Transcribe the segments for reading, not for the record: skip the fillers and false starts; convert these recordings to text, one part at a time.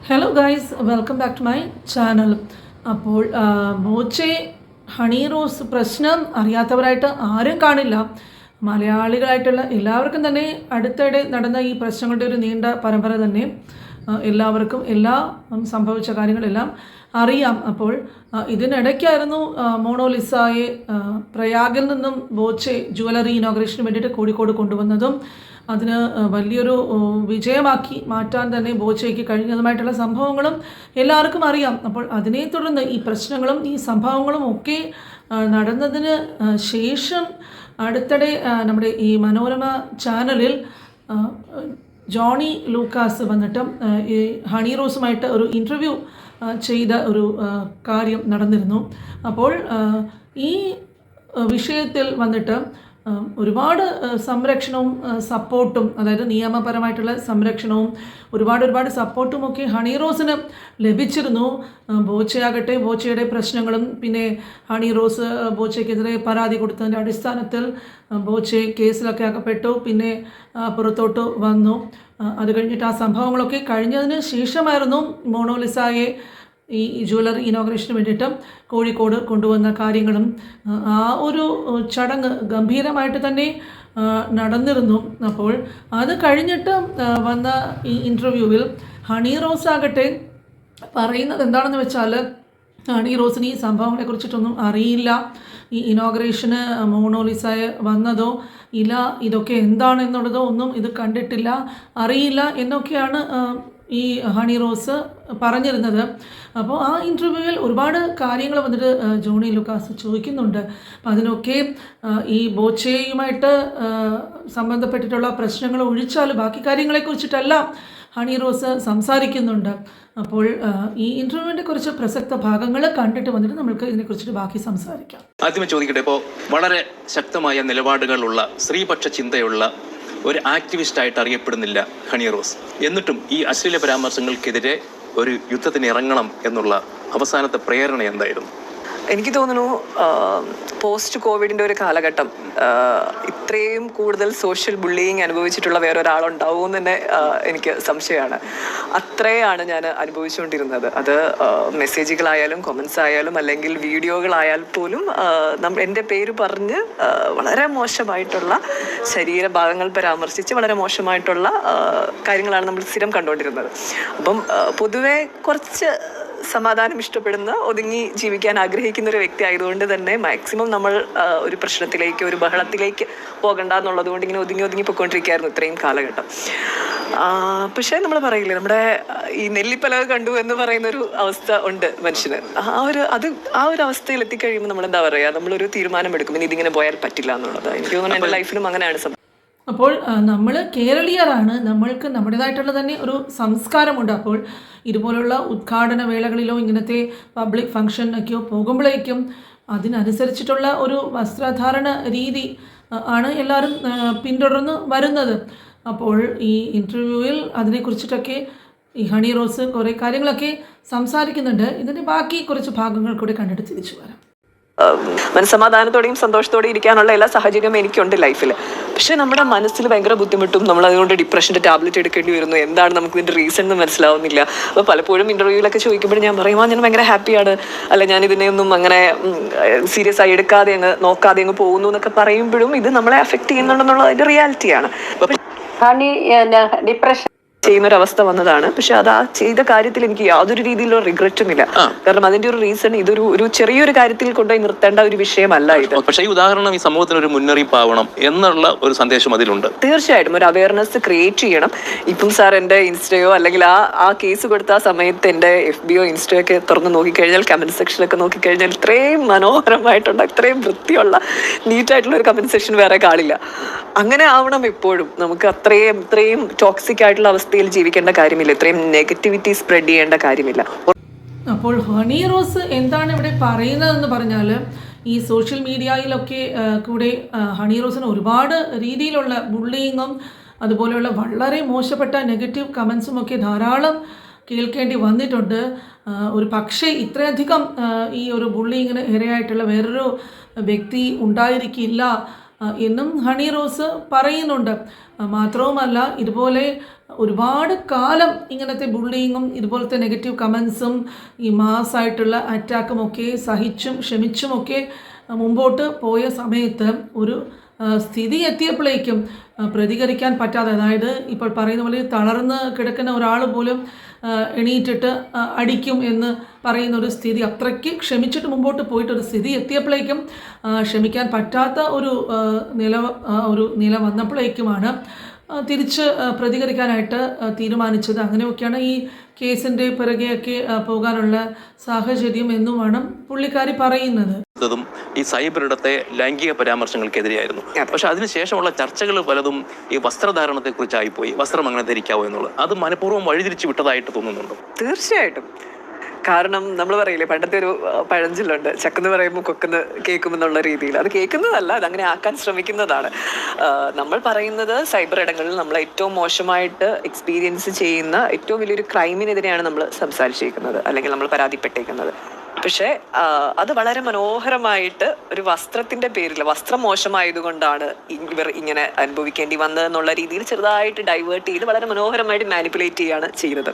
Hello guys, welcome back to my channel. അപ്പോൾ ബോച്ചെ ഹണി റോസ് പ്രശ്നം അറിയാത്തവരായിട്ട് ആരും കാണില്ല. മലയാളികളായിട്ടുള്ള എല്ലാവർക്കും തന്നെ അടുത്തിടെ നടന്ന ഈ പ്രശ്നങ്ങളുടെ ഒരു നീണ്ട പരമ്പര തന്നെ എല്ലാവർക്കും സംഭവിച്ച കാര്യങ്ങളെല്ലാം അറിയാം. അപ്പോൾ ഇതിനിടയ്ക്കായിരുന്നു മോണോലിസയെ പ്രയാഗിൽ നിന്നും ബോച്ചെ ജുവലറി ഇനോഗ്രേഷന് വേണ്ടിയിട്ട് കോഴിക്കോട് കൊണ്ടുവന്നതും അതിന് വലിയൊരു വിജയമാക്കി മാറ്റാൻ തന്നെ ബോച്ചയ്ക്ക് കഴിഞ്ഞതുമായിട്ടുള്ള സംഭവങ്ങളും എല്ലാവർക്കും അറിയാം. അപ്പോൾ അതിനെ തുടർന്ന് ഈ പ്രശ്നങ്ങളും ഈ സംഭവങ്ങളും ഒക്കെ നടന്നതിന് ശേഷം അടുത്തിടെ നമ്മുടെ ഈ മനോരമ ചാനലിൽ ജോണി ലൂക്കാസ് വന്നിട്ട് ഈ ഹണി റോസുമായിട്ട് ഒരു ഇൻ്റർവ്യൂ ചെയ്ത ഒരു കാര്യം നടന്നിരുന്നു. അപ്പോൾ ഈ വിഷയത്തിൽ വന്നിട്ട് ഒരുപാട് സംരക്ഷണവും സപ്പോർട്ടും, അതായത് നിയമപരമായിട്ടുള്ള സംരക്ഷണവും ഒരുപാട് സപ്പോർട്ടുമൊക്കെ ഹണി റോസിന് ലഭിച്ചിരുന്നു. ബോച്ചയാകട്ടെ ബോച്ചയുടെ പ്രശ്നങ്ങളും പിന്നെ ഹണി റോസ് ബോച്ചയ്ക്കെതിരെ പരാതി കൊടുത്തതിൻ്റെ അടിസ്ഥാനത്തിൽ ബോച്ചെ കേസിലൊക്കെ അകപ്പെട്ടു, പിന്നെ പുറത്തോട്ട് വന്നു. അത് കഴിഞ്ഞിട്ട് ആ സംഭവങ്ങളൊക്കെ കഴിഞ്ഞതിന് ശേഷമായിരുന്നു മോണോലിസയെ ഈ ജ്വല്ലറി ഇനോഗ്രേഷന് വേണ്ടിയിട്ട് കോഴിക്കോട് കൊണ്ടുവന്ന കാര്യങ്ങളും ആ ഒരു ചടങ്ങ് ഗംഭീരമായിട്ട് തന്നെ നടന്നിരുന്നു. അപ്പോൾ അത് കഴിഞ്ഞിട്ട് വന്ന ഈ ഇൻ്റർവ്യൂവിൽ ഹണി റോസ് ആകട്ടെ പറയുന്നത് എന്താണെന്ന് വെച്ചാൽ, ഹണി റോസിന് ഈ സംഭവങ്ങളെക്കുറിച്ചിട്ടൊന്നും അറിയില്ല, ഈ ഇനോഗ്രേഷന് മോണോലിസയെ വന്നതോ ഇല്ല, ഇതൊക്കെ എന്താണെന്നുള്ളതോ ഒന്നും ഇത് കണ്ടിട്ടില്ല, അറിയില്ല എന്നൊക്കെയാണ് ഈ ഹണി റോസ് പറഞ്ഞിരുന്നത്. അപ്പോൾ ആ ഇൻ്റർവ്യൂവിൽ ഒരുപാട് കാര്യങ്ങൾ വന്നിട്ട് ജോണി ലൂക്കാസ് ചോദിക്കുന്നുണ്ട്. അപ്പം അതിനൊക്കെ ഈ ബോച്ചയുമായിട്ട് സംബന്ധപ്പെട്ടിട്ടുള്ള പ്രശ്നങ്ങൾ ഒഴിച്ചാൽ ബാക്കി കാര്യങ്ങളെക്കുറിച്ചിട്ടെല്ലാം ഹണി റോസ് സംസാരിക്കുന്നുണ്ട്. അപ്പോൾ ഈ ഇൻ്റർവ്യൂവിൻ്റെ കുറച്ച് പ്രസക്ത ഭാഗങ്ങൾ കണ്ടിട്ട് വന്നിട്ട് നമുക്ക് ഇതിനെക്കുറിച്ചിട്ട് ബാക്കി സംസാരിക്കാം. ആദ്യമേ ചോദിക്കട്ടെ, ഇപ്പോൾ വളരെ ശക്തമായ നിലപാടുകളുള്ള സ്ത്രീപക്ഷ ചിന്തയുള്ള ഒരു ആക്ടിവിസ്റ്റായിട്ട് അറിയപ്പെടുന്നില്ല ഹണി റോസ്. എന്നിട്ടും ഈ അശ്ലീല പരാമർശങ്ങൾക്കെതിരെ ഒരു യുദ്ധത്തിന് ഇറങ്ങണം എന്നുള്ള അവസാനത്തെ പ്രേരണ എന്തായിരുന്നു? എനിക്ക് തോന്നുന്നു പോസ്റ്റ് കോവിഡിൻ്റെ ഒരു കാലഘട്ടം ഇത്രയും കൂടുതൽ സോഷ്യൽ ബുള്ളിയിങ് അനുഭവിച്ചിട്ടുള്ള വേറൊരാളുണ്ടാവും എന്ന് തന്നെ എനിക്ക് സംശയമാണ്. അത്രയാണ് ഞാൻ അനുഭവിച്ചുകൊണ്ടിരുന്നത്. അത് മെസ്സേജുകളായാലും കൊമൻസ് ആയാലും അല്ലെങ്കിൽ വീഡിയോകളായാൽ പോലും എൻ്റെ പേര് പറഞ്ഞ് വളരെ മോശമായിട്ടുള്ള ശരീരഭാഗങ്ങൾ പരാമർശിച്ച് വളരെ മോശമായിട്ടുള്ള കാര്യങ്ങളാണ് നമ്മൾ സ്ഥിരം കണ്ടുകൊണ്ടിരുന്നത്. അപ്പം പൊതുവെ കുറച്ച് സമാധാനം ഇഷ്ടപ്പെടുന്ന, ഒതുങ്ങി ജീവിക്കാൻ ആഗ്രഹിക്കുന്ന ഒരു വ്യക്തി ആയതുകൊണ്ട് തന്നെ മാക്സിമം നമ്മൾ ഒരു പ്രശ്നത്തിലേക്ക്, ഒരു ബഹളത്തിലേക്ക് പോകണ്ട എന്നുള്ളത് കൊണ്ട് ഇങ്ങനെ ഒതുങ്ങി പൊയ്ക്കൊണ്ടിരിക്കുകയായിരുന്നു ഇത്രയും കാലഘട്ടം. പക്ഷേ നമ്മൾ പറയില്ലേ, നമ്മുടെ ഈ നെല്ലിപ്പലക കണ്ടു എന്ന് പറയുന്നൊരു അവസ്ഥ ഉണ്ട് മനുഷ്യന്. ആ ഒരു അവസ്ഥയിൽ എത്തിക്കഴിയുമ്പോൾ നമ്മൾ എന്താ പറയുക, നമ്മളൊരു തീരുമാനം എടുക്കും, ഇനി ഇതിങ്ങനെ പോയാൽ പറ്റില്ല എന്നുള്ളത്. എനിക്ക് തോന്നുന്നു എൻ്റെ ലൈഫിലും അങ്ങനെയാണ് സംഭവം. അപ്പോൾ നമ്മൾ കേരളീയരാണ്, നമ്മൾക്ക് നമ്മുടേതായിട്ടുള്ള തന്നെ ഒരു സംസ്കാരമുണ്ട്. അപ്പോൾ ഇതുപോലുള്ള ഉദ്ഘാടന വേളകളിലോ ഇങ്ങനത്തെ പബ്ലിക് ഫംഗ്ഷനൊക്കെയോ പോകുമ്പോഴേക്കും അതിനനുസരിച്ചിട്ടുള്ള ഒരു വസ്ത്രധാരണ രീതി ആണ് എല്ലാവരും പിന്തുടർന്ന് വരുന്നത്. അപ്പോൾ ഈ ഇൻ്റർവ്യൂവിൽ അതിനെക്കുറിച്ചിട്ടൊക്കെ ഈ ഹണി റോസ് കുറേ കാര്യങ്ങളൊക്കെ സംസാരിക്കുന്നുണ്ട്. ഇതിൻ്റെ ബാക്കി കുറച്ച് ഭാഗങ്ങൾ കൂടി കണ്ടിട്ട് തിരിച്ചു വരാം. മനസ്സമാധാനത്തോടെയും സന്തോഷത്തോടെയും ഇരിക്കാനുള്ള എല്ലാ സാഹചര്യവും എനിക്കുണ്ട് ലൈഫിൽ. പക്ഷെ നമ്മുടെ മനസ്സിൽ ഭയങ്കര ബുദ്ധിമുട്ടും, നമ്മൾ അതുകൊണ്ട് ഡിപ്രഷൻ്റെ ടാബ്ലറ്റ് എടുക്കേണ്ടി വരുന്നു. എന്താണ് നമുക്ക് ഇതിൻ്റെ റീസൺ എന്ന് മനസ്സിലാവുന്നില്ല. അപ്പോൾ പലപ്പോഴും ഇൻ്റർവ്യൂവിലൊക്കെ ചോദിക്കുമ്പോൾ ഞാൻ പറയുമ്പോൾ ഞാൻ ഭയങ്കര ഹാപ്പിയാണ്, അല്ല ഞാൻ ഇതിനെയൊന്നും അങ്ങനെ സീരിയസ് ആയി എടുക്കാതെ നോക്കാതെ പോകുന്നു എന്നൊക്കെ പറയുമ്പോഴും ഇത് നമ്മളെ അഫക്റ്റ് ചെയ്യുന്നുണ്ടെന്നുള്ള അതിൻ്റെ റിയാലിറ്റിയാണ്. ഡിപ്രഷൻ ചെയ്യുന്നൊരവസ്ഥ വന്നതാണ്. പക്ഷെ അത് ആ ചെയ്ത കാര്യത്തിൽ എനിക്ക് യാതൊരു രീതിയിലുള്ള റിഗ്രറ്റും ഇല്ല. കാരണം അതിന്റെ ഒരു റീസൺ ഒരു ചെറിയൊരു കാര്യത്തിൽ കൊണ്ടുപോയി നിർത്തേണ്ട ഒരു വിഷയമല്ല ഇത്. പക്ഷേ ഈ ഉദാഹരണം ഈ സമൂഹത്തിന് ഒരു മുന്നറിയിപ്പ് ആവണം എന്നുള്ള ഒരു സന്ദേശം അതിലുണ്ട്. തീർച്ചയായിട്ടും ഒരു അവയർനെസ് ക്രിയേറ്റ് ചെയ്യണം. ഇപ്പം സാർ എൻ്റെ ഇൻസ്റ്റയോ അല്ലെങ്കിൽ ആ കേസ് കൊടുത്ത ആ സമയത്ത് എൻ്റെ FBO ഇൻസ്റ്റയോ ഒക്കെ തുറന്ന് നോക്കിക്കഴിഞ്ഞാൽ, കമന്റ് സെക്ഷനൊക്കെ നോക്കിക്കഴിഞ്ഞാൽ ഇത്രയും മനോഹരമായിട്ടുള്ള, ഇത്രയും വൃത്തിയുള്ള നീറ്റായിട്ടുള്ള ഒരു കമന്റ് സെക്ഷൻ വേറെ കാണില്ല. അങ്ങനെ ആവണം എപ്പോഴും. നമുക്ക് ഇത്രയും ടോക്സിക് ആയിട്ടുള്ള അവസ്ഥയിൽ ജീവിക്കേണ്ട കാര്യമില്ല, ഇത്രയും നെഗറ്റിവിറ്റി സ്പ്രെഡ് ചെയ്യേണ്ട കാര്യമില്ല. അപ്പോൾ ഹണി റോസ് എന്താണ് ഇവിടെ പറയുന്നതെന്ന് പറഞ്ഞാൽ, ഈ സോഷ്യൽ മീഡിയയിലൊക്കെ കൂടെ ഹണി റോസിന് ഒരുപാട് രീതിയിലുള്ള ബുള്ളിങ്ങും അതുപോലെയുള്ള വളരെ മോശപ്പെട്ട നെഗറ്റീവ് കമൻസും ഒക്കെ ധാരാളം കേൾക്കേണ്ടി വന്നിട്ടുണ്ട്. ഒരു പക്ഷേ ഇത്രയധികം ഈ ഒരു ബുള്ളിങ്ങിന് ഇരയായിട്ടുള്ള വേറൊരു വ്യക്തി ഉണ്ടായിരിക്കില്ല എന്നും ഹണി റോസ് പറയുന്നുണ്ട്. മാത്രവുമല്ല, ഇതുപോലെ ഒരുപാട് കാലം ഇങ്ങനത്തെ ബുള്ളിങ്ങും ഇതുപോലത്തെ നെഗറ്റീവ് കമൻസും ഈ മാസ്സായിട്ടുള്ള അറ്റാക്കും ഒക്കെ സഹിച്ചും ക്ഷമിച്ചുമൊക്കെ മുമ്പോട്ട് പോയ സമയത്ത് ഒരു സ്ഥിതി എത്തിയപ്പോഴേക്കും പ്രതികരിക്കാൻ പറ്റാതെ, അതായത് ഇപ്പോൾ പറയുന്ന പോലെ തളർന്ന് കിടക്കുന്ന ഒരാൾ പോലും എണീറ്റിട്ട് അടിക്കും എന്ന് പറയുന്ന ഒരു സ്ഥിതി, അത്രയ്ക്ക് ക്ഷമിച്ചിട്ട് മുമ്പോട്ട് പോയിട്ടൊരു സ്ഥിതി എത്തിയപ്പോഴേക്കും ക്ഷമിക്കാൻ പറ്റാത്ത ഒരു നില വന്നപ്പോഴേക്കുമാണ് തിരിച്ച് പ്രതികരിക്കാനായിട്ട് തീരുമാനിച്ചത്. അങ്ങനെയൊക്കെയാണ് ഈ കേസിൻ്റെ പിറകെയൊക്കെ പോകാനുള്ള സാഹചര്യം എന്നുമാണ് പുള്ളിക്കാരി പറയുന്നത്. ഈ സൈബറിടത്തെ ലൈംഗിക പരാമർശങ്ങൾക്കെതിരെയായിരുന്നു. പക്ഷെ അതിനുശേഷമുള്ള ചർച്ചകൾ പലതും ഈ വസ്ത്രധാരണത്തെ കുറിച്ചായിപ്പോയി. വസ്ത്രം അങ്ങനെ ധരിക്കാവോ എന്നുള്ളത് അത് മനഃപൂർവ്വം വഴിതിരിച്ചു വിട്ടതായിട്ട് തോന്നുന്നുണ്ടോ? തീർച്ചയായിട്ടും. കാരണം നമ്മൾ പറയില്ലേ, പണ്ടത്തെ ഒരു പഴഞ്ചൊല്ലുണ്ട്, ചക്കെന്ന് പറയുമ്പോൾ കൊക്കെന്ന് കേൾക്കുമെന്നുള്ള രീതിയിൽ. അത് കേൾക്കുന്നതല്ല, അതങ്ങനെ ആക്കാൻ ശ്രമിക്കുന്നതാണ്. നമ്മൾ പറയുന്നത് സൈബർ ഇടങ്ങളിൽ നമ്മൾ ഏറ്റവും മോശമായിട്ട് എക്സ്പീരിയൻസ് ചെയ്യുന്ന ഏറ്റവും വലിയൊരു ക്രൈമിനെതിരെയാണ് നമ്മൾ സംസാരിച്ചിരിക്കുന്നത്, അല്ലെങ്കിൽ നമ്മൾ പരാതിപ്പെട്ടേക്കുന്നത്. പക്ഷേ അത് വളരെ മനോഹരമായിട്ട് ഒരു വസ്ത്രത്തിന്റെ പേരിൽ, വസ്ത്രം മോശമായതുകൊണ്ടാണ് ഇവർ ഇങ്ങനെ അനുഭവിക്കേണ്ടി വന്നതെന്നുള്ള രീതിയിൽ ചെറുതായിട്ട് ഡൈവേർട്ട് ചെയ്ത് വളരെ മനോഹരമായിട്ട് മാനിപ്പുലേറ്റ് ചെയ്യുകയാണ് ചെയ്യുന്നത്.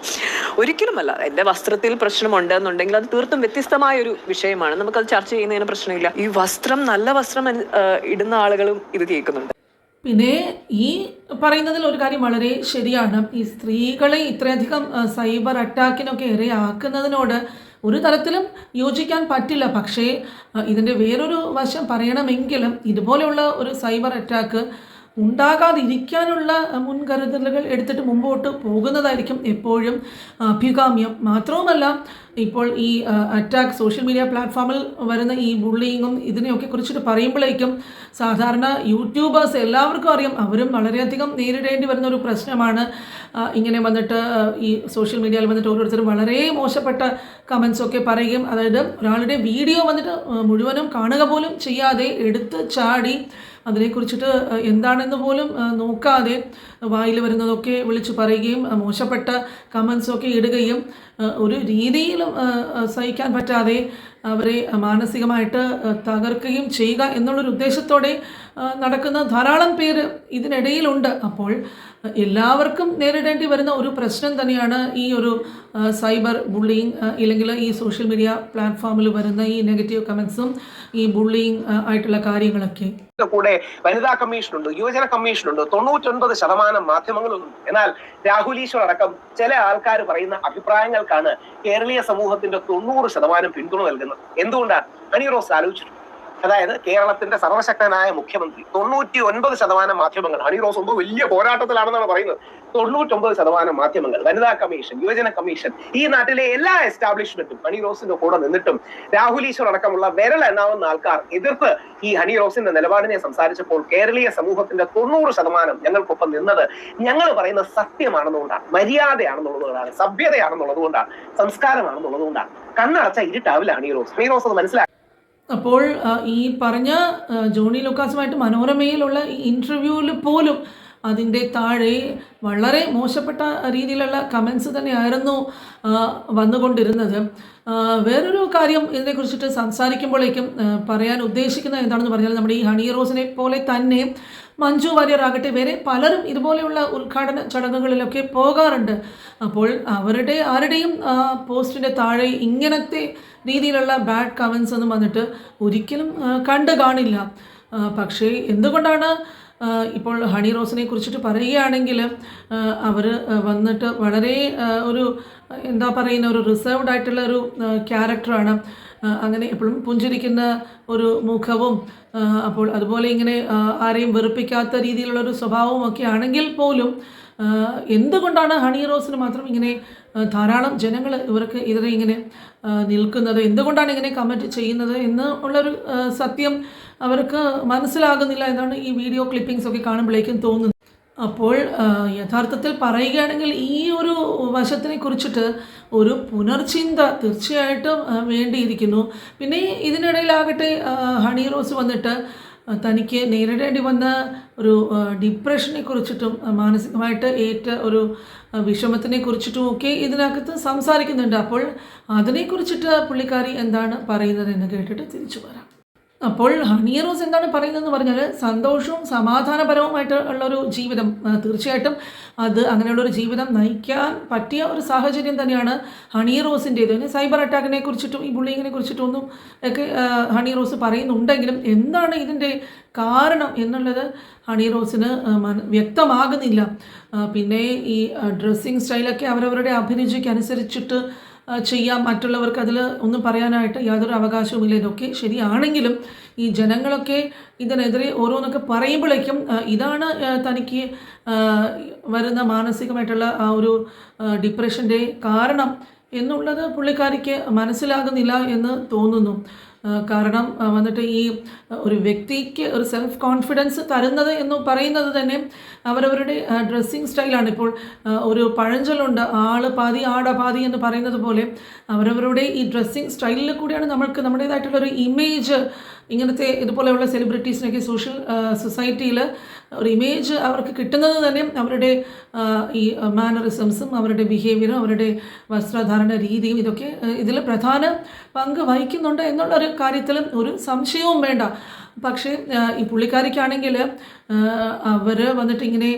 ഒരിക്കലുമല്ല, എൻ്റെ വസ്ത്രത്തിൽ പ്രശ്നമുണ്ട് എന്നുണ്ടെങ്കിൽ അത് തീർത്തും വ്യത്യസ്തമായ ഒരു വിഷയമാണ്, നമുക്കത് ചർച്ച ചെയ്യുന്നതിന് പ്രശ്നമില്ല. ഈ വസ്ത്രം, നല്ല വസ്ത്രം ഇടുന്ന ആളുകളും ഇത് കേൾക്കുന്നുണ്ട്. പിന്നെ ഈ പറയുന്നതിൽ ഒരു കാര്യം വളരെ ശരിയാണ്. ഈ സ്ത്രീകളെ ഇത്രയധികം സൈബർ അറ്റാക്കിനൊക്കെ ഇരയാക്കുന്നതിനോട് ഒരു തരത്തിലും യോജിക്കാൻ പറ്റില്ല. പക്ഷേ ഇതിൻ്റെ വേറൊരു വശം പറയണമെങ്കിലും ഇതുപോലെയുള്ള ഒരു സൈബർ അറ്റാക്ക് ഉണ്ടാകാതിരിക്കാനുള്ള മുൻകരുതലുകൾ എടുത്തിട്ട് മുമ്പോട്ട് പോകുന്നതായിരിക്കും എപ്പോഴും അഭികാമ്യം. മാത്രവുമല്ല, ഇപ്പോൾ ഈ അറ്റാക്ക് സോഷ്യൽ മീഡിയ പ്ലാറ്റ്ഫോമിൽ വരുന്ന ഈ ബുള്ളിങ്ങും ഇതിനെയൊക്കെ കുറിച്ചിട്ട് പറയുമ്പോഴേക്കും സാധാരണ യൂട്യൂബേഴ്സ് എല്ലാവർക്കും അറിയാം, അവരും വളരെയധികം നേരിടേണ്ടി വരുന്ന ഒരു പ്രശ്നമാണ്. ഇങ്ങനെ വന്നിട്ട് ഈ സോഷ്യൽ മീഡിയയിൽ വന്നിട്ട് ഓരോരുത്തരും വളരെ മോശപ്പെട്ട കമൻസൊക്കെ പറയുകയും, അതായത് ഒരാളുടെ വീഡിയോ വന്നിട്ട് മുഴുവനും കാണുക പോലും ചെയ്യാതെ എടുത്ത് ചാടി അതിനെക്കുറിച്ചിട്ട് എന്താണെന്ന് പോലും നോക്കാതെ വായിൽ വരുന്നതൊക്കെ വിളിച്ച് പറയുകയും മോശപ്പെട്ട കമൻസൊക്കെ ഇടുകയും ഒരു രീതിയിലും സഹിക്കാൻ പറ്റാതെ അവരെ മാനസികമായിട്ട് തകർക്കുകയും ചെയ്യുക എന്നുള്ളൊരു ഉദ്ദേശത്തോടെ നടക്കുന്ന ധാരാളം പേര് ഇതിനിടയിലുണ്ട്. അപ്പോൾ എല്ലാവർക്കും നേരിടേണ്ടി വരുന്ന ഒരു പ്രശ്നം തന്നെയാണ് ഈ ഒരു സൈബർ ബുള്ളിങ്, ഇല്ലെങ്കിൽ ഈ സോഷ്യൽ മീഡിയ പ്ലാറ്റ്ഫോമിൽ വരുന്ന ഈ നെഗറ്റീവ് കമൻസും ഈ ബുള്ളിങ് ആയിട്ടുള്ള കാര്യങ്ങളൊക്കെ. കൂടെ വനിതാ കമ്മീഷനുണ്ട്, യുവജന കമ്മീഷനുണ്ട്, 99% മാധ്യമങ്ങളുണ്ട്. എന്നാൽ രാഹുൽ ഈശ്വർ അടക്കം ചില ആൾക്കാർ പറയുന്ന അഭിപ്രായങ്ങൾക്കാണ് കേരളീയ സമൂഹത്തിന്റെ 90% പിന്തുണ നൽകുന്നത്. എന്തുകൊണ്ടാണ്? ഹണി റോസ് ആലോചിച്ചിട്ടുണ്ട്. അതായത് കേരളത്തിന്റെ സർവശക്തനായ മുഖ്യമന്ത്രി, 99% മാധ്യമങ്ങൾ, ഹണി റോസ് ഒന്നും വലിയ പോരാട്ടത്തിലാണെന്നാണ് പറയുന്നത്, 99% മാധ്യമങ്ങൾ, വനിതാ കമ്മീഷൻ, യുവജന കമ്മീഷൻ, ഈ നാട്ടിലെ എല്ലാ എസ്റ്റാബ്ലിഷ്മെന്റും ഹണി റോസിന്റെ കൂടെ നിന്നിട്ടും രാഹുൽ ഈശ്വർ അടക്കമുള്ള വിരൽ എണ്ണാവുന്ന ആൾക്കാർ എതിർത്ത് ഈ ഹണി റോസിന്റെ നിലപാടിനെ സംസാരിച്ചപ്പോൾ കേരളീയ സമൂഹത്തിന്റെ 90% ഞങ്ങൾക്കൊപ്പം നിന്നത് ഞങ്ങൾ പറയുന്ന സത്യമാണെന്നുകൊണ്ടാണ്, മര്യാദയാണെന്നുള്ളതുകൊണ്ടാണ്, സഭ്യതയാണെന്നുള്ളതുകൊണ്ടാണ്, സംസ്കാരമാണെന്നുള്ളതുകൊണ്ടാണ്. കണ്ണടച്ച ഇരുട്ടാവില്ല ഹണി റോസ്. ഹണി റോസ് അത് മനസ്സിലാക്കി. അപ്പോൾ ഈ പറഞ്ഞ ജോണി ലൂക്കാസുമായിട്ട് മനോരമയിലുള്ള ഈ ഇൻ്റർവ്യൂവിൽ പോലും അതിൻ്റെ താഴെ വളരെ മോശപ്പെട്ട രീതിയിലുള്ള കമൻസ് തന്നെയായിരുന്നു വന്നുകൊണ്ടിരുന്നത്. വേറൊരു കാര്യം ഇതിനെക്കുറിച്ചിട്ട് സംസാരിക്കുമ്പോഴേക്കും പറയാൻ ഉദ്ദേശിക്കുന്നത് എന്താണെന്ന് പറഞ്ഞാൽ, നമ്മുടെ ഈ ഹണി റോസിനെ പോലെ തന്നെ മഞ്ജു വാര്യർ ആകട്ടെ, വേറെ പലരും ഇതുപോലെയുള്ള ഉദ്ഘാടന ചടങ്ങുകളിലൊക്കെ പോകാറുണ്ട്. അപ്പോൾ ആരുടെയും പോസ്റ്റിൻ്റെ താഴെ ഇങ്ങനത്തെ രീതിയിലുള്ള ബാഡ് കമൻസ് ഒന്നും വന്നിട്ട് ഒരിക്കലും കണ്ടു കാണില്ല. പക്ഷേ എന്തുകൊണ്ടാണ് ഇപ്പോൾ ഹണി റോസിനെ കുറിച്ചിട്ട് പറയുകയാണെങ്കിൽ അവർ വന്നിട്ട് വളരെ ഒരു ഒരു റിസർവ്ഡ് ആയിട്ടുള്ള ഒരു ക്യാരക്ടറാണ്. അങ്ങനെ എപ്പോഴും പുഞ്ചിരിക്കുന്ന ഒരു മുഖവും, അപ്പോൾ അതുപോലെ ഇങ്ങനെ ആരെയും വെറുപ്പിക്കാത്ത രീതിയിലുള്ളൊരു സ്വഭാവവും ഒക്കെ ആണെങ്കിൽ പോലും എന്തുകൊണ്ടാണ് ഹണി റോസിന് മാത്രം ഇങ്ങനെ ധാരാളം ജനങ്ങൾ ഇവർക്ക് എതിരെ ഇങ്ങനെ നിൽക്കുന്നത്, എന്തുകൊണ്ടാണ് ഇങ്ങനെ കമൻറ്റ് ചെയ്യുന്നത് എന്ന് ഉള്ളൊരു സത്യം അവർക്ക് മനസ്സിലാകുന്നില്ല എന്നാണ് ഈ വീഡിയോ ക്ലിപ്പിംഗ്സ് ഒക്കെ കാണുമ്പോഴേക്കും തോന്നുന്നത്. അപ്പോൾ യഥാർത്ഥത്തിൽ പറയുകയാണെങ്കിൽ ഈ ഒരു വശത്തിനെ കുറിച്ചിട്ട് ഒരു പുനർചിന്ത തീർച്ചയായിട്ടും വേണ്ടിയിരിക്കുന്നു. പിന്നെ ഇതിനിടയിലാകട്ടെ ഹണി റോസ് വന്നിട്ട് തനിക്ക് നേരിടേണ്ടി വന്ന ഒരു ഡിപ്രഷനെ കുറിച്ചിട്ടും മാനസികമായിട്ട് ഏറ്റ ഒരു വിഷമത്തിനെ കുറിച്ചിട്ടും ഒക്കെ ഇതിനകത്ത് സംസാരിക്കുന്നുണ്ട്. അപ്പോൾ അതിനെക്കുറിച്ചിട്ട് പുള്ളിക്കാരി എന്താണ് പറയുന്നത് എന്ന് കേട്ടിട്ട് തിരിച്ചു വരാം. അപ്പോൾ ഹണി റോസ് എന്താണ് പറയുന്നതെന്ന് പറഞ്ഞാൽ സന്തോഷവും സമാധാനപരവുമായിട്ട് ഉള്ളൊരു ജീവിതം, തീർച്ചയായിട്ടും അത് അങ്ങനെയുള്ളൊരു ജീവിതം നയിക്കാൻ പറ്റിയ ഒരു സാഹചര്യം തന്നെയാണ് ഹണി റോസിൻ്റേത്. പിന്നെ സൈബർ അറ്റാക്കിനെ കുറിച്ചിട്ടും ഈ ബുള്ളിങ്ങിനെ കുറിച്ചിട്ടൊന്നും ഒക്കെ ഹണി റോസ് പറയുന്നുണ്ടെങ്കിലും എന്താണ് ഇതിൻ്റെ കാരണം എന്നുള്ളത് ഹണി റോസിന് വ്യക്തമാകുന്നില്ല. പിന്നെ ഈ ഡ്രസ്സിങ് സ്റ്റൈലൊക്കെ അവരവരുടെ അഭിരുചിക്ക് അനുസരിച്ചിട്ട് ചെയ്യാം, മറ്റുള്ളവർക്ക് അതിൽ ഒന്നും പറയാനായിട്ട് യാതൊരു അവകാശവുമില്ല. ഇതൊക്കെ ശരിയാണെങ്കിലും ഈ ജനങ്ങളൊക്കെ ഇതിനെതിരെ ഓരോന്നൊക്കെ പറയുമ്പോഴേക്കും ഇതാണ് തനിക്ക് വരുന്ന മാനസികമായിട്ടുള്ള ആ ഒരു ഡിപ്രഷൻ്റെ കാരണം എന്നുള്ളത് പുള്ളിക്കാരിക്ക് മനസ്സിലാകുന്നില്ല എന്ന് തോന്നുന്നു. കാരണം വന്നിട്ട് ഈ ഒരു വ്യക്തിക്ക് ഒരു സെൽഫ് കോൺഫിഡൻസ് തരുന്നത് എന്ന് പറയുന്നത് തന്നെ അവരവരുടെ ഡ്രസ്സിങ് സ്റ്റൈലാണ്. ഇപ്പോൾ ഒരു പഴഞ്ചൊല്ലുണ്ട്, ആള് പാതി ആട പാതി എന്ന് പറയുന്നത് പോലെ അവരവരുടെ ഈ ഡ്രസ്സിങ് സ്റ്റൈലിൽ കൂടിയാണ് നമ്മൾക്ക് നമ്മുടേതായിട്ടുള്ളൊരു ഇമേജ്, ഇങ്ങനത്തെ ഇതുപോലെയുള്ള സെലിബ്രിറ്റീസിനൊക്കെ സൊസൈറ്റിയിൽ ഒരു ഇമേജ് അവർക്ക് കിട്ടുന്നത് തന്നെ അവരുടെ ഈ മാനറിസംസും അവരുടെ ബിഹേവിയറും അവരുടെ വസ്ത്രധാരണ രീതിയും ഇതൊക്കെ ഇതിൽ പ്രധാന പങ്ക് വഹിക്കുന്നുണ്ട് എന്നുള്ളൊരു കാര്യത്തിലും ഒരു സംശയവും വേണ്ട. പക്ഷേ ഈ പുള്ളിക്കാരിക്കാണെങ്കിൽ അവർ വന്നിട്ട് ഇങ്ങനെ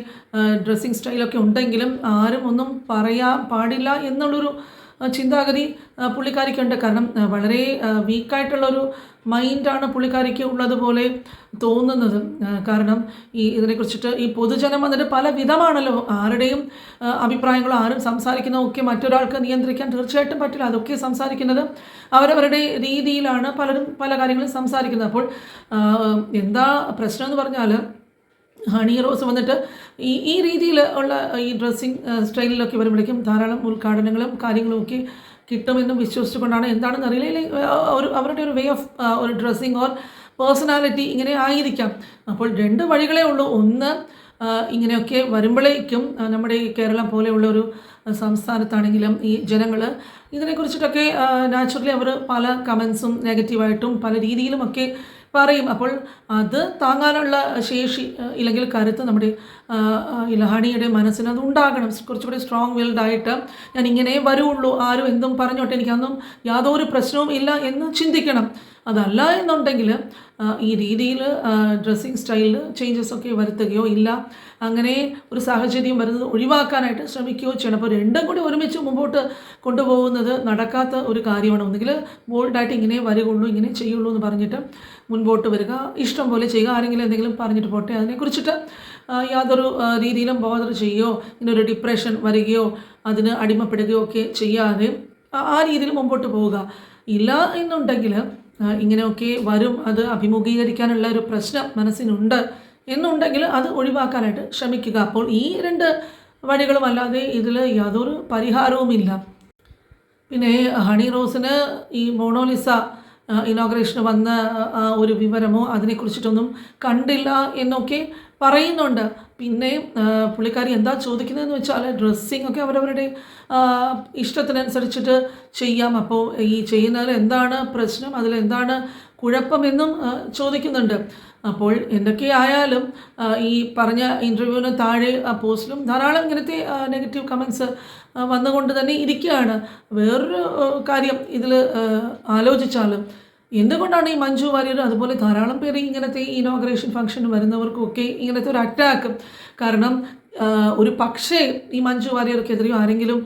ഡ്രസ്സിങ് സ്റ്റൈലൊക്കെ ഉണ്ടെങ്കിലും ആരും ഒന്നും പറയാൻ പാടില്ല എന്നുള്ളൊരു ചിന്താഗതി പുള്ളിക്കാരിക്കുണ്ട്. കാരണം വളരെ വീക്കായിട്ടുള്ളൊരു മൈൻഡാണ് പുള്ളിക്കാരിക്ക് ഉള്ളതുപോലെ തോന്നുന്നത്. കാരണം ഇതിനെക്കുറിച്ചിട്ട് ഈ പൊതുജനം വന്നിട്ട് പല വിധമാണല്ലോ, ആരുടെയും അഭിപ്രായങ്ങളോ ആരും സംസാരിക്കുന്നതൊക്കെ മറ്റൊരാൾക്ക് നിയന്ത്രിക്കാൻ തീർച്ചയായിട്ടും പറ്റില്ല. അതൊക്കെ സംസാരിക്കുന്നത് അവരവരുടെ രീതിയിലാണ് പലരും പല കാര്യങ്ങളും സംസാരിക്കുന്നത്. അപ്പോൾ എന്താ പ്രശ്നം എന്ന് പറഞ്ഞാൽ ഹണി റോസ് വന്നിട്ട് ഈ രീതിയിൽ ഉള്ള ഈ ഡ്രസ്സിങ് സ്റ്റൈലിലൊക്കെ വരുമ്പോഴേക്കും ധാരാളം ഉദ്ഘാടനങ്ങളും കാര്യങ്ങളും ഒക്കെ കിട്ടുമെന്നും വിശ്വസിച്ചുകൊണ്ടാണ്, എന്താണെന്ന് അറിയില്ല, അവരുടെ ഒരു വേ ഓഫ് ഒരു ഡ്രസ്സിങ് ഓർ പേഴ്സണാലിറ്റി ഇങ്ങനെ ആയിരിക്കാം. അപ്പോൾ രണ്ട് വഴികളേ ഉള്ളൂ. ഒന്ന്, ഇങ്ങനെയൊക്കെ വരുമ്പോഴേക്കും നമ്മുടെ ഈ കേരളം പോലെയുള്ള ഒരു സംസ്ഥാനത്താണെങ്കിലും ഈ ജനങ്ങൾ ഇതിനെക്കുറിച്ചിട്ടൊക്കെ നാച്ചുറലി അവർ പല കമൻസും നെഗറ്റീവായിട്ടും പല രീതിയിലുമൊക്കെ പറയും. അപ്പോൾ അത് താങ്ങാനുള്ള ശേഷി ഇല്ലെങ്കിൽ കരുത്ത് നമ്മുടെ ഹണിയുടെ മനസ്സിന് അത് ഉണ്ടാകണം. കുറച്ചുകൂടി സ്ട്രോങ് വിൽഡായിട്ട് ഞാൻ ഇങ്ങനെ വരുള്ളൂ, ആരും എന്തും പറഞ്ഞോട്ടെ, എനിക്കൊന്നും യാതൊരു പ്രശ്നവും ഇല്ല എന്ന് ചിന്തിക്കണം. അതല്ല എന്നുണ്ടെങ്കിൽ ഈ രീതിയിൽ ഡ്രസ്സിങ് സ്റ്റൈലിൽ ചേഞ്ചസ് ഒക്കെ വരുത്തുകയോ ഇല്ല അങ്ങനെ ഒരു സാഹചര്യം വരുന്നത് ഒഴിവാക്കാനായിട്ട് ശ്രമിക്കുകയോ ചെയ്യണം. അപ്പോൾ രണ്ടും കൂടി ഒരുമിച്ച് മുമ്പോട്ട് കൊണ്ടുപോകുന്നത് നടക്കാത്ത ഒരു കാര്യമാണ്. ഒന്നുകിൽ ബോൾഡായിട്ട് ഇങ്ങനെ വരികയുള്ളൂ, ഇങ്ങനെ ചെയ്യുള്ളൂ എന്ന് പറഞ്ഞിട്ട് മുൻപോട്ട് വരിക, ഇഷ്ടം പോലെ ചെയ്യുക, ആരെങ്കിലും എന്തെങ്കിലും പറഞ്ഞിട്ട് പോട്ടെ, അതിനെക്കുറിച്ചിട്ട് യാതൊരു രീതിയിലും ബോധർ ചെയ്യുകയോ ഇങ്ങനൊരു ഡിപ്രഷൻ വരികയോ അതിന് അടിമപ്പെടുകയോ ഒക്കെ ചെയ്യാതെ ആ രീതിയിൽ മുമ്പോട്ട് പോവുക. ഇല്ല എന്നുണ്ടെങ്കിൽ ഇങ്ങനെയൊക്കെ വരും, അത് അഭിമുഖീകരിക്കാനുള്ള ഒരു പ്രശ്നം മനസ്സിനുണ്ട് എന്നുണ്ടെങ്കിൽ അത് ഒഴിവാക്കാനായിട്ട് ശ്രമിക്കുക. അപ്പോൾ ഈ രണ്ട് വഴികളും അല്ലാതെ ഇതിൽ യാതൊരു പരിഹാരവുമില്ല. പിന്നെ ഹണി റോസിന് ഈ മോണോലിസ ഇനോഗ്രേഷന് വന്ന ഒരു വിവരമോ അതിനെക്കുറിച്ചിട്ടൊന്നും കണ്ടില്ല എന്നൊക്കെ പറയുന്നുണ്ട്. പിന്നെ പുള്ളിക്കാരി എന്താ ചോദിക്കുന്നതെന്ന് വെച്ചാൽ ഡ്രസ്സിങ് ഒക്കെ അവരവരുടെ ഇഷ്ടത്തിനനുസരിച്ചിട്ട് ചെയ്യാം. അപ്പോൾ ഈ ചെയ്യുന്നതിൽ എന്താണ് പ്രശ്നം, അതിലെന്താണ് കുഴപ്പമെന്നും ചോദിക്കുന്നുണ്ട്. അപ്പോൾ എന്തൊക്കെയായാലും ഈ പറഞ്ഞ ഇൻ്റർവ്യൂവിന് താഴെ ആ പോസ്റ്റിലും ധാരാളം ഇങ്ങനത്തെ നെഗറ്റീവ് കമൻസ് വന്നുകൊണ്ട് തന്നെ ഇരിക്കുകയാണ്. വേറൊരു കാര്യം ഇതിൽ ആലോചിച്ചാൽ എന്തുകൊണ്ടാണ് ഈ മഞ്ജു വാര്യർ അതുപോലെ ധാരാളം പേര് ഇങ്ങനത്തെ ഇനോഗ്രേഷൻ ഫംഗ്ഷന് വരുന്നവർക്കൊക്കെ ഇങ്ങനത്തെ ഒരു അറ്റാക്ക്, കാരണം ഒരു പക്ഷേ ഈ മഞ്ജു വാര്യർക്കെതിരെയോ ആരെങ്കിലും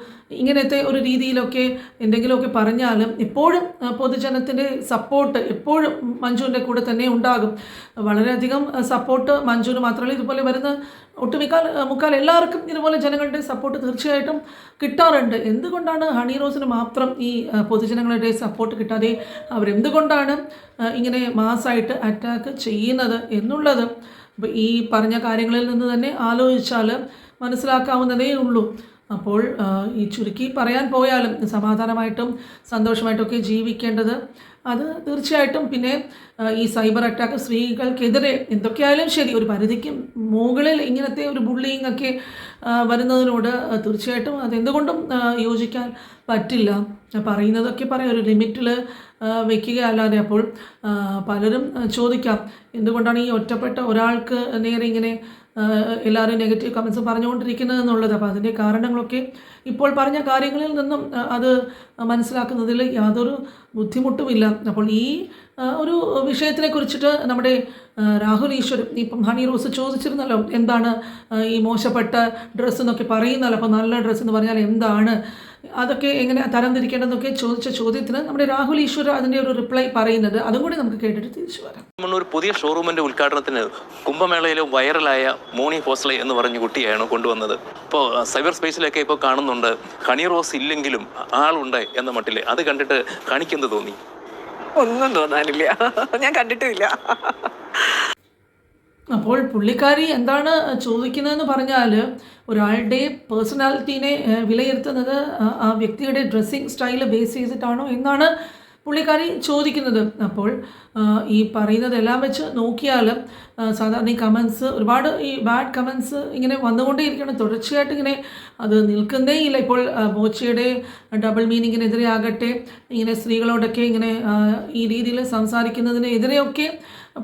ഇങ്ങനത്തെ ഒരു രീതിയിലൊക്കെ എന്തെങ്കിലുമൊക്കെ പറഞ്ഞാലും എപ്പോഴും പൊതുജനത്തിൻ്റെ സപ്പോർട്ട് എപ്പോഴും മഞ്ജുവിൻ്റെ കൂടെ തന്നെ ഉണ്ടാകും. വളരെയധികം സപ്പോർട്ട് മഞ്ജുവിന് മാത്രമല്ല, ഇതുപോലെ വരുന്ന മുക്കാൽ എല്ലാവർക്കും ഇതുപോലെ ജനങ്ങളുടെ സപ്പോർട്ട് തീർച്ചയായിട്ടും കിട്ടാറുണ്ട്. എന്തുകൊണ്ടാണ് ഹണി റോസിന് മാത്രം ഈ പൊതുജനങ്ങളുടെ സപ്പോർട്ട് കിട്ടാതെ അവരെന്തുകൊണ്ടാണ് ഇങ്ങനെ മാസ്സായിട്ട് അറ്റാക്ക് ചെയ്യുന്നത് എന്നുള്ളത് ഈ പറഞ്ഞ കാര്യങ്ങളിൽ നിന്ന് തന്നെ ആലോചിച്ചാൽ മനസ്സിലാക്കാവുന്നതേ ഉള്ളൂ. അപ്പോൾ ഈ ചുരുക്കി പറയാൻ പോയാലും സമാധാനമായിട്ടും സന്തോഷമായിട്ടൊക്കെ ജീവിക്കേണ്ടത് അത് തീർച്ചയായിട്ടും. പിന്നെ ഈ സൈബർ അറ്റാക്ക് സ്ത്രീകൾക്കെതിരെ എന്തൊക്കെയായാലും ശരി, ഒരു പരിധിക്ക് മുകളിൽ ഇങ്ങനത്തെ ഒരു ബുള്ളിങ് ഒക്കെ വരുന്നതിനോട് തീർച്ചയായിട്ടും അതെന്തുകൊണ്ടും യോജിക്കാൻ പറ്റില്ല. പറയുന്നതൊക്കെ പറയാം, ഒരു ലിമിറ്റിൽ വയ്ക്കുക അല്ലാതെ. അപ്പോൾ പലരും ചോദിക്കാം, എന്തുകൊണ്ടാണ് ഈ ഒറ്റപ്പെട്ട ഒരാൾക്ക് നേരെ ഇങ്ങനെ എല്ലാവരും നെഗറ്റീവ് കമൻസ് പറഞ്ഞുകൊണ്ടിരിക്കുന്നത് എന്നുള്ളത്. അപ്പോൾ അതിൻ്റെ കാരണങ്ങളൊക്കെ ഇപ്പോൾ പറഞ്ഞ കാര്യങ്ങളിൽ നിന്നും അത് മനസ്സിലാക്കുന്നതിൽ യാതൊരു ബുദ്ധിമുട്ടുമില്ല. അപ്പോൾ ഈ ഒരു വിഷയത്തിനെ കുറിച്ചിട്ട് നമ്മുടെ രാഹുൽ ഈശ്വർ ഇപ്പം ഹണി റോസ് ചോദിച്ചിരുന്നല്ലോ, എന്താണ് ഈ മോശപ്പെട്ട ഡ്രസ്സ് എന്നൊക്കെ പറയുന്നല്ലോ, അപ്പോൾ നല്ല ഡ്രസ്സ് എന്ന് പറഞ്ഞാൽ എന്താണ്, അതൊക്കെ എങ്ങനെ തരംതിരിക്കേണ്ടതെന്നൊക്കെ ചോദിച്ച ചോദ്യത്തിന് നമ്മുടെ രാഹുൽ ഈശ്വർ അതിൻ്റെ ഒരു റിപ്ലൈ പറയുന്നത്, അതും കൂടി നമുക്ക് കേട്ടിട്ട് തിരിച്ചു വരാം. ഒരു പുതിയ ഷോറൂമിന്റെ ഉദ്ഘാടനത്തിന് കുംഭമേളയിലെ വൈറലായ മോണി ഫോസ്ലെ എന്ന് പറഞ്ഞ കുട്ടിയാണ് കൊണ്ടുവന്നത്. ഇപ്പോൾ സൈബർ സ്പേസിലൊക്കെ ഇപ്പോൾ കാണുന്നുണ്ട് ഹണി റോസ് ഇല്ലെങ്കിലും ആളുണ്ട് എന്ന മട്ടിൽ. അത് കണ്ടിട്ട് കാണിക്കുന്നത് തോന്നി? ഒന്നും തോന്നാനില്ല, ഞാൻ കണ്ടിട്ടുമില്ല. അപ്പോൾ പുള്ളിക്കാരി എന്താണ് ചോദിക്കുന്നതെന്ന് പറഞ്ഞാൽ, ഒരാളുടെ പേഴ്സണാലിറ്റീനെ വിലയിരുത്തുന്നത് ആ വ്യക്തിയുടെ ഡ്രസ്സിങ് സ്റ്റൈല് ബേസ് ചെയ്തിട്ടാണോ എന്നാണ് പുള്ളിക്കാരി ചോദിക്കുന്നത്. അപ്പോൾ ഈ പറയുന്നതെല്ലാം വെച്ച് നോക്കിയാൽ സാധാരണ ഈ കമൻസ്, ഒരുപാട് ഈ ബാഡ് കമൻസ് ഇങ്ങനെ വന്നുകൊണ്ടേയിരിക്കണം, തുടർച്ചയായിട്ട് ഇങ്ങനെ അത് നിൽക്കുന്നേ ഇല്ല. ഇപ്പോൾ ബോച്ചയുടെ ഡബിൾ മീനിങ്ങിനെതിരെ ആകട്ടെ, ഇങ്ങനെ സ്ത്രീകളോടൊക്കെ ഇങ്ങനെ ഈ രീതിയിൽ സംസാരിക്കുന്നതിനെതിരെയൊക്കെ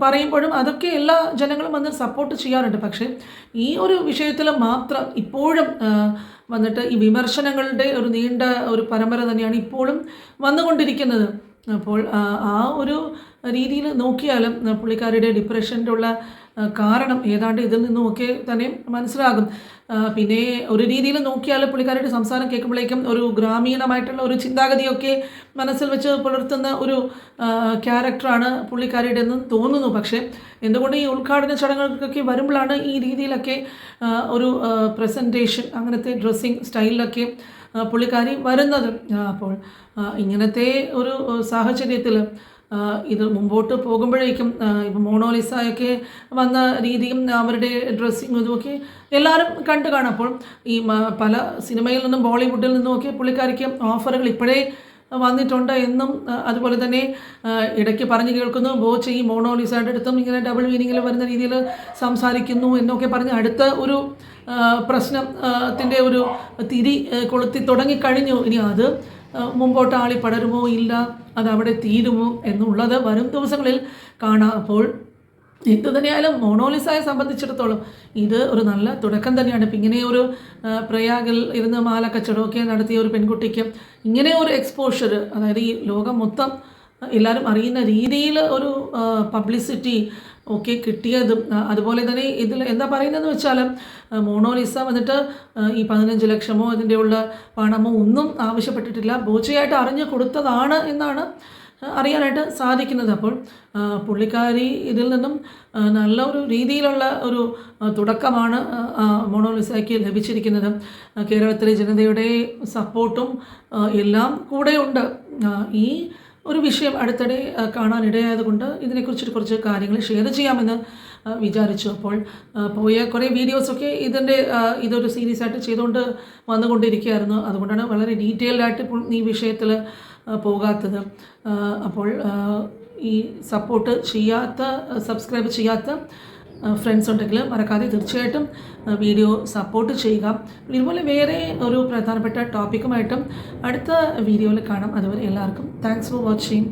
പറയുമ്പോഴും അതൊക്കെ എല്ലാ ജനങ്ങളും വന്ന് സപ്പോർട്ട് ചെയ്യാറുണ്ട്. പക്ഷേ ഈ ഒരു വിഷയത്തിൽ മാത്രം ഇപ്പോഴും വന്നിട്ട് ഈ വിമർശനങ്ങളുടെ ഒരു നീണ്ട ഒരു പരമ്പര തന്നെയാണ് ഇപ്പോഴും വന്നുകൊണ്ടിരിക്കുന്നത്. അപ്പോൾ ആ ഒരു രീതിയിൽ നോക്കിയാലും പുള്ളിക്കാരുടെ ഡിപ്രഷൻ്റെ ഉള്ള കാരണം ഏതാണ്ട് ഇതിൽ നിന്നുമൊക്കെ തന്നെ മനസ്സിലാകും. പിന്നെ ഒരു രീതിയിൽ നോക്കിയാൽ പുള്ളിക്കാരുടെ സംസാരം കേൾക്കുമ്പോഴേക്കും ഒരു ഗ്രാമീണമായിട്ടുള്ള ഒരു ചിന്താഗതിയൊക്കെ മനസ്സിൽ വെച്ച് പുലർത്തുന്ന ഒരു ക്യാരക്ടറാണ് പുള്ളിക്കാരുടെ എന്ന് തോന്നുന്നു. പക്ഷേ എന്തുകൊണ്ട് ഈ ഉദ്ഘാടന ചടങ്ങുകൾക്കൊക്കെ വരുമ്പോഴാണ് ഈ രീതിയിലൊക്കെ ഒരു പ്രസൻറ്റേഷൻ, അങ്ങനത്തെ ഡ്രസ്സിങ് സ്റ്റൈലിലൊക്കെ പുള്ളിക്കാരി വരുന്നത്. അപ്പോൾ ഇങ്ങനത്തെ ഒരു സാഹചര്യത്തിൽ ഇത് മുമ്പോട്ട് പോകുമ്പോഴേക്കും ഇപ്പം മോണോലിസയൊക്കെ വന്ന രീതിയും അവരുടെ ഡ്രസ്സിങ്ങും ഇതുമൊക്കെ എല്ലാവരും കണ്ടു കാണും. അപ്പോൾ ഈ പല സിനിമയിൽ നിന്നും ബോളിവുഡിൽ നിന്നുമൊക്കെ പുള്ളിക്കാരിക്ക് ഓഫറുകൾ ഇപ്പോഴേ വന്നിട്ടുണ്ട് എന്നും, അതുപോലെ തന്നെ ഇടയ്ക്ക് പറഞ്ഞു കേൾക്കുന്നു ബോച്ച് ഈ മോണോലിസയുടെ അടുത്തും ഇങ്ങനെ ഡബിൾ മീനിങ്ങിൽ വരുന്ന രീതിയിൽ സംസാരിക്കുന്നു എന്നൊക്കെ പറഞ്ഞ് അടുത്ത ഒരു പ്രശ്നത്തിൻ്റെ ഒരു തിരി കൊളുത്തി തുടങ്ങിക്കഴിഞ്ഞു. ഇനി അത് മുമ്പോട്ട് ആളി പടരുമോ ഇല്ല, അതവിടെ തീരുമോ എന്നുള്ളത് വരും ദിവസങ്ങളിൽ കാണാം. അപ്പോൾ എന്തു തന്നെയായാലും മോണോലിസയെ സംബന്ധിച്ചിടത്തോളം ഇത് ഒരു നല്ല തുടക്കം തന്നെയാണ്. ഇപ്പം ഇങ്ങനെ ഒരു പ്രയാഗിൽ ഇരുന്ന് മാല കച്ചവടമൊക്കെ നടത്തിയ ഒരു പെൺകുട്ടിക്ക് ഇങ്ങനെ ഒരു എക്സ്പോഷർ, അതായത് ഈ ലോകം മൊത്തം എല്ലാവരും അറിയുന്ന രീതിയിൽ ഒരു പബ്ലിസിറ്റി ഒക്കെ കിട്ടിയതും, അതുപോലെ തന്നെ ഇതിൽ എന്താ പറയുന്നതെന്ന് വെച്ചാൽ മോണോലിസ വന്നിട്ട് ഈ 15 ലക്ഷമോ ഇതിൻ്റെ ഉള്ള പണമോ ഒന്നും ആവശ്യപ്പെട്ടിട്ടില്ല, ബോച്ചയായിട്ട് അറിഞ്ഞു കൊടുത്തതാണ് എന്നാണ് അറിയാനായിട്ട് സാധിക്കുന്നത്. അപ്പോൾ പുള്ളിക്കാരി ഇതിൽ നിന്നും നല്ല ഒരു രീതിയിലുള്ള ഒരു തുടക്കമാണ് മോണോലിസയ്ക്ക് ലഭിച്ചിരിക്കുന്നത്. കേരളത്തിലെ ജനതയുടെ സപ്പോർട്ടും എല്ലാം കൂടെയുണ്ട്. ഈ ഒരു വിഷയം അടുത്തിടെ കാണാനിടയായതുകൊണ്ട് ഇതിനെക്കുറിച്ചിട്ട് കുറച്ച് കാര്യങ്ങൾ ഷെയർ ചെയ്യാമെന്ന് വിചാരിച്ചു. അപ്പോൾ പോയ കുറേ വീഡിയോസൊക്കെ ഇതൊരു സീരീസ് ആയിട്ട് ചെയ്തുകൊണ്ട് വന്നുകൊണ്ടിരിക്കുകയായിരുന്നു. അതുകൊണ്ടാണ് വളരെ ഡീറ്റെയിൽഡ് ആയിട്ട് ഇപ്പോൾ ഈ വിഷയത്തിൽ പോകാത്തത്. അപ്പോൾ ഈ സപ്പോർട്ട് ചെയ്യാത്ത, സബ്സ്ക്രൈബ് ചെയ്യാത്ത ഫ്രണ്ട്സ് ഉണ്ടെങ്കിൽ മറക്കാതെ തീർച്ചയായിട്ടും വീഡിയോ സപ്പോർട്ട് ചെയ്യുക. ഇതുപോലെ വേറെ ഒരു പ്രധാനപ്പെട്ട ടോപ്പിക്കുമായിട്ടും അടുത്ത വീഡിയോയിൽ കാണാം. അതുവരെ എല്ലാവർക്കും താങ്ക്സ് ഫോർ വാച്ചിങ്.